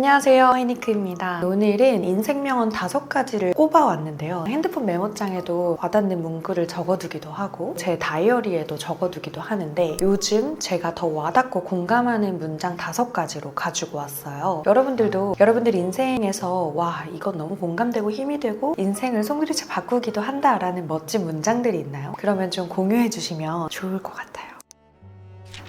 안녕하세요, 헤니크입니다. 오늘은 인생 명언 5가지를 꼽아왔는데요. 핸드폰 메모장에도 와닿는 문구를 적어두기도 하고 제 다이어리에도 적어두기도 하는데 요즘 제가 더 와닿고 공감하는 문장 5가지로 가지고 왔어요. 여러분들도 여러분들 인생에서 와, 이건 너무 공감되고 힘이 되고 인생을 송두리째 바꾸기도 한다라는 멋진 문장들이 있나요? 그러면 좀 공유해 주시면 좋을 것 같아요.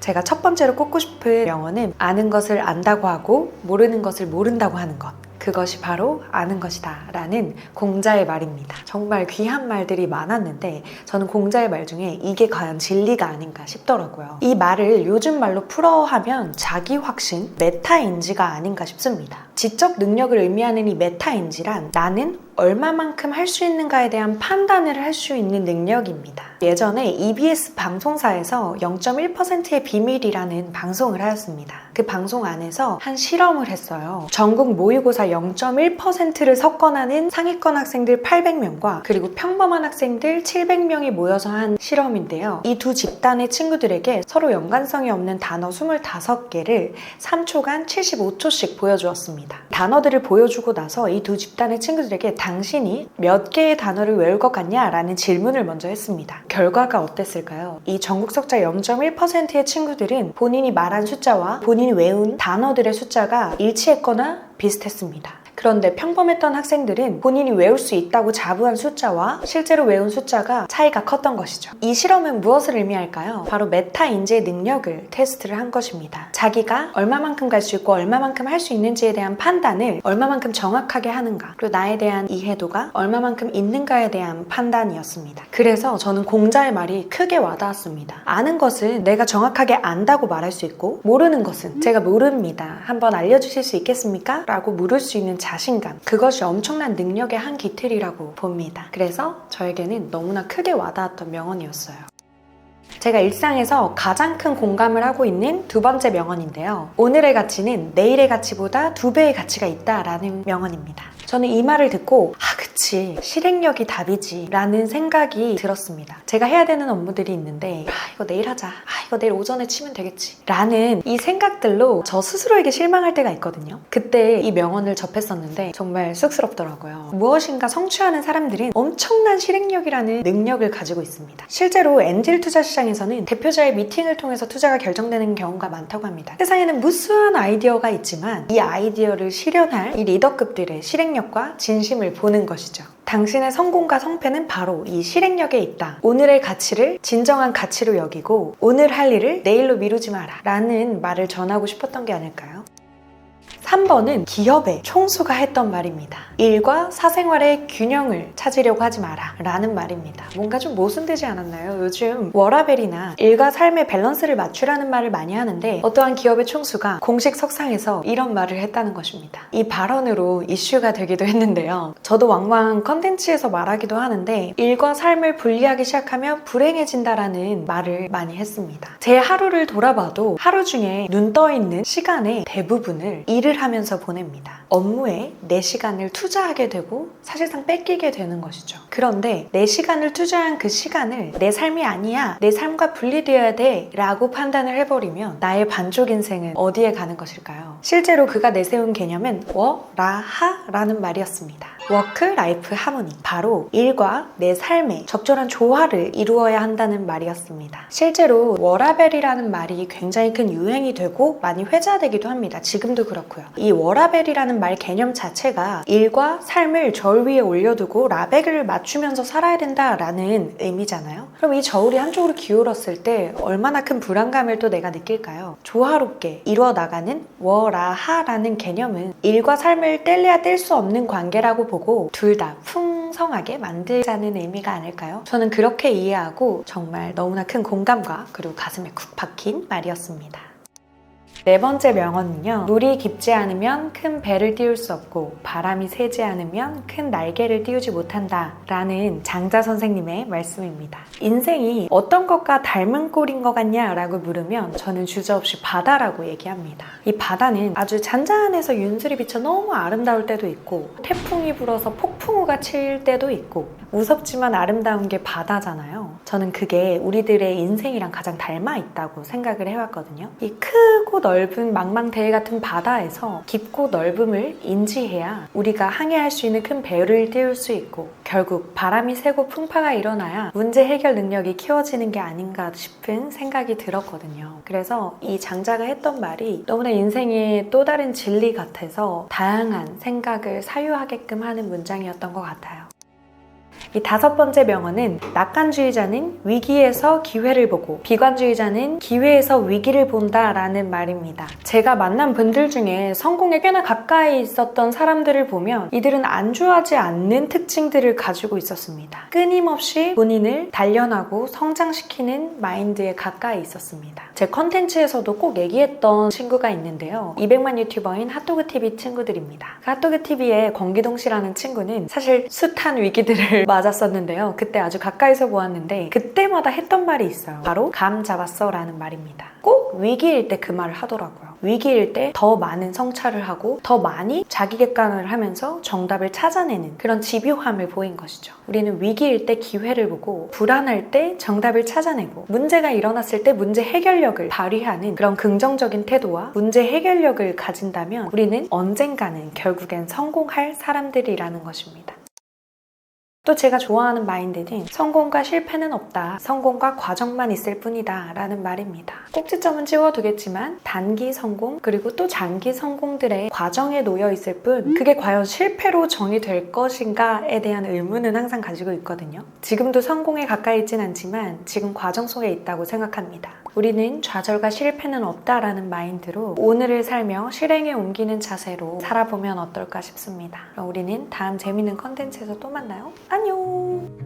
제가 첫 번째로 꼽고 싶은 명언은 아는 것을 안다고 하고 모르는 것을 모른다고 하는 것. 그것이 바로 아는 것이다 라는 공자의 말입니다. 정말 귀한 말들이 많았는데 저는 공자의 말 중에 이게 과연 진리가 아닌가 싶더라고요. 이 말을 요즘 말로 풀어하면 자기 확신, 메타인지가 아닌가 싶습니다. 지적 능력을 의미하는 이 메타인지란 나는 얼마만큼 할 수 있는가에 대한 판단을 할 수 있는 능력입니다. 예전에 EBS 방송사에서 0.1%의 비밀이라는 방송을 하였습니다. 그 방송 안에서 한 실험을 했어요. 전국 모의고사 0.1%를 석권하는 상위권 학생들 800명과 그리고 평범한 학생들 700명이 모여서 한 실험인데요. 이 두 집단의 친구들에게 서로 연관성이 없는 단어 25개를 3초간 75초씩 보여주었습니다. 단어들을 보여주고 나서 이 두 집단의 친구들에게 당신이 몇 개의 단어를 외울 것 같냐? 라는 질문을 먼저 했습니다. 결과가 어땠을까요? 이 전국 석자 0.1%의 친구들은 본인이 말한 숫자와 본인이 외운 단어들의 숫자가 일치했거나 비슷했습니다. 그런데 평범했던 학생들은 본인이 외울 수 있다고 자부한 숫자와 실제로 외운 숫자가 차이가 컸던 것이죠. 이 실험은 무엇을 의미할까요? 바로 메타인지의 능력을 테스트를 한 것입니다. 자기가 얼마만큼 갈 수 있고 얼마만큼 할 수 있는지에 대한 판단을 얼마만큼 정확하게 하는가, 그리고 나에 대한 이해도가 얼마만큼 있는가에 대한 판단이었습니다. 그래서 저는 공자의 말이 크게 와닿았습니다. 아는 것은 내가 정확하게 안다고 말할 수 있고 모르는 것은 제가 모릅니다. 한번 알려주실 수 있겠습니까? 라고 물을 수 있는 자신감, 그것이 엄청난 능력의 한 기틀이라고 봅니다. 그래서 저에게는 너무나 크게 와닿았던 명언이었어요. 제가 일상에서 가장 큰 공감을 하고 있는 두 번째 명언인데요. 오늘의 가치는 내일의 가치보다 2배의 가치가 있다라는 명언입니다. 저는 이 말을 듣고 그치, 실행력이 답이지 라는 생각이 들었습니다. 제가 해야 되는 업무들이 있는데 이거 내일 하자, 이거 내일 오전에 치면 되겠지 라는 이 생각들로 저 스스로에게 실망할 때가 있거든요. 그때 이 명언을 접했었는데 정말 쑥스럽더라고요. 무엇인가 성취하는 사람들은 엄청난 실행력이라는 능력을 가지고 있습니다. 실제로 엔젤 투자 시장에서는 대표자의 미팅을 통해서 투자가 결정되는 경우가 많다고 합니다. 세상에는 무수한 아이디어가 있지만 이 아이디어를 실현할 이 리더급들의 실행력과 진심을 보는 것이죠. 당신의 성공과 성패는 바로 이 실행력에 있다. 오늘의 가치를 진정한 가치로 여기고 오늘 할 일을 내일로 미루지 마라 라는 말을 전하고 싶었던 게 아닐까요? 3번은 기업의 총수가 했던 말입니다. 일과 사생활의 균형을 찾으려고 하지 마라 라는 말입니다. 뭔가 좀 모순되지 않았나요? 요즘 워라밸이나 일과 삶의 밸런스를 맞추라는 말을 많이 하는데 어떠한 기업의 총수가 공식 석상에서 이런 말을 했다는 것입니다. 이 발언으로 이슈가 되기도 했는데요. 저도 왕왕 컨텐츠에서 말하기도 하는데 일과 삶을 분리하기 시작하면 불행해진다라는 말을 많이 했습니다. 제 하루를 돌아봐도 하루 중에 눈 떠 있는 시간의 대부분을 일을 하면서 보냅니다. 업무에 내 시간을 투자하게 되고 사실상 뺏기게 되는 것이죠. 그런데 내 시간을 투자한 그 시간을 내 삶이 아니야, 내 삶과 분리되어야 돼 라고 판단을 해버리면 나의 반쪽 인생은 어디에 가는 것일까요? 실제로 그가 내세운 개념은 워라하라는 말이었습니다. 워크 라이프 하모니, 바로 일과 내 삶의 적절한 조화를 이루어야 한다는 말이었습니다. 실제로 워라밸이라는 말이 굉장히 큰 유행이 되고 많이 회자되기도 합니다. 지금도 그렇고요. 이 워라밸이라는 말 개념 자체가 일과 삶을 절 위에 올려두고 라벨을 맞추면서 살아야 된다라는 의미잖아요. 그럼 이 저울이 한쪽으로 기울었을 때 얼마나 큰 불안감을 또 내가 느낄까요? 조화롭게 이루어 나가는 워라하라는 개념은 일과 삶을 뗄래야 뗄 수 없는 관계라고 보고 둘 다 풍성하게 만들자는 의미가 아닐까요? 저는 그렇게 이해하고 정말 너무나 큰 공감과 그리고 가슴에 쿡 박힌 말이었습니다. 네 번째 명언은요. 물이 깊지 않으면 큰 배를 띄울 수 없고 바람이 세지 않으면 큰 날개를 띄우지 못한다 라는 장자 선생님의 말씀입니다. 인생이 어떤 것과 닮은 꼴인 것 같냐 라고 물으면 저는 주저없이 바다라고 얘기합니다. 이 바다는 아주 잔잔해서 윤슬이 비쳐 너무 아름다울 때도 있고 태풍이 불어서 폭풍우가 칠 때도 있고 무섭지만 아름다운 게 바다잖아요. 저는 그게 우리들의 인생이랑 가장 닮아 있다고 생각을 해왔거든요. 이 크고 넓은 넓은 망망대해 같은 바다에서 깊고 넓음을 인지해야 우리가 항해할 수 있는 큰 배를 띄울 수 있고, 결국 바람이 세고 풍파가 일어나야 문제 해결 능력이 키워지는 게 아닌가 싶은 생각이 들었거든요. 그래서 이 장자가 했던 말이 너무나 인생의 또 다른 진리 같아서 다양한 생각을 사유하게끔 하는 문장이었던 것 같아요. 이 5번째 명언은 낙관주의자는 위기에서 기회를 보고 비관주의자는 기회에서 위기를 본다 라는 말입니다. 제가 만난 분들 중에 성공에 꽤나 가까이 있었던 사람들을 보면 이들은 안주하지 않는 특징들을 가지고 있었습니다. 끊임없이 본인을 단련하고 성장시키는 마인드에 가까이 있었습니다. 제 컨텐츠에서도 꼭 얘기했던 친구가 있는데요. 200만 유튜버인 핫도그TV 친구들입니다. 핫도그TV의 권기동 씨라는 친구는 사실 숱한 위기들을 맞았었는데요. 그때 아주 가까이서 보았는데 그때마다 했던 말이 있어요. 바로 감 잡았어 라는 말입니다. 꼭 위기일 때 그 말을 하더라고요. 위기일 때 더 많은 성찰을 하고 더 많이 자기 객관을 하면서 정답을 찾아내는 그런 집요함을 보인 것이죠. 우리는 위기일 때 기회를 보고 불안할 때 정답을 찾아내고 문제가 일어났을 때 문제 해결력을 발휘하는 그런 긍정적인 태도와 문제 해결력을 가진다면 우리는 언젠가는 결국엔 성공할 사람들이라는 것입니다. 또 제가 좋아하는 마인드는 성공과 실패는 없다. 성공과 과정만 있을 뿐이다. 라는 말입니다. 꼭지점은 찍어두겠지만 단기 성공 그리고 또 장기 성공들의 과정에 놓여 있을 뿐 그게 과연 실패로 정의될 것인가에 대한 의문은 항상 가지고 있거든요. 지금도 성공에 가까이 있진 않지만 지금 과정 속에 있다고 생각합니다. 우리는 좌절과 실패는 없다라는 마인드로 오늘을 살며 실행에 옮기는 자세로 살아보면 어떨까 싶습니다. 그럼 우리는 다음 재밌는 컨텐츠에서 또 만나요. 안녕!